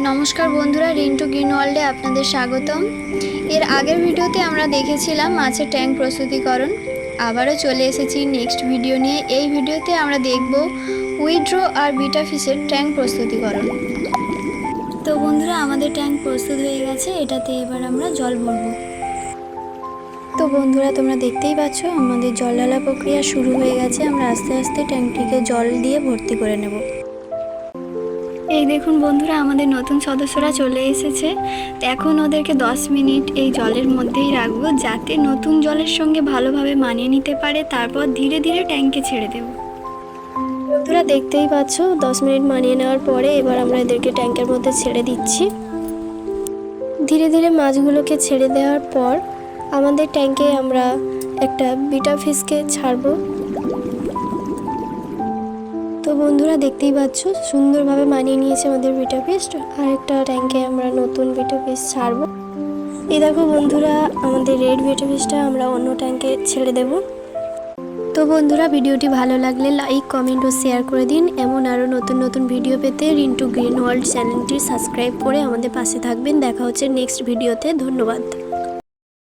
নমস্কার বন্ধুরা, রিন্টু গ্রিন ওয়ার্ল্ডে আপনাদের স্বাগতম। এর আগের ভিডিওতে আমরা দেখেছিলাম মাছের ট্যাঙ্ক প্রস্তুতিকরণ। আবারও চলে এসেছি নেক্সট ভিডিও নিয়ে। এই ভিডিওতে আমরা দেখব উইড্রো আর বিটা ফিশের ট্যাঙ্ক প্রস্তুতিকরণ। তো বন্ধুরা, আমাদের ট্যাঙ্ক প্রস্তুত হয়ে গেছে। এটাতে এবার আমরা জল ভরবো। তো বন্ধুরা, তোমরা দেখতেই পাচ্ছ আমাদের জল ঢালা প্রক্রিয়া শুরু হয়ে গেছে। আমরা আস্তে আস্তে ট্যাঙ্কটিকে জল দিয়ে ভর্তি করে নেব। এই দেখুন বন্ধুরা, আমাদের নতুন সদস্যরা চলে এসেছে। এখন ওদেরকে 10 মিনিট এই জলের মধ্যেই রাখবো, যাতে নতুন জলের সঙ্গে ভালোভাবে মানিয়ে নিতে পারে। তারপর ধীরে ধীরে ট্যাঙ্কে ছেড়ে দেব। বন্ধুরা দেখতেই পাচ্ছ 10 মিনিট মানিয়ে নেওয়ার পরে এবার আমরা এদেরকে ট্যাঙ্কের মধ্যে ছেড়ে দিচ্ছি। ধীরে ধীরে মাছগুলোকে ছেড়ে দেওয়ার পর আমাদের ট্যাঙ্কে আমরা একটা বিটা ফিশকে ছাড়বো। তো বন্ধুরা দেখতেই পাচ্ছ সুন্দরভাবে মানিয়ে নিয়েছে আমাদের বিটা ফিশ। আর একটা ট্যাঙ্কে আমরা নতুন বিটা ফিশ ছাড়বো। এই দেখো বন্ধুরা, আমাদের রেড বিটা ফিশটা আমরা অন্য ট্যাঙ্কে ছেড়ে দেব। তো বন্ধুরা, ভিডিওটি ভালো লাগলে লাইক, কমেন্ট ও শেয়ার করে দিন। এমন আরও নতুন নতুন ভিডিও পেতে রিন্টু গ্রিন ওয়ার্ল্ড চ্যানেলটি সাবস্ক্রাইব করে আমাদের পাশে থাকবেন। দেখা হচ্ছে নেক্সট ভিডিওতে। ধন্যবাদ।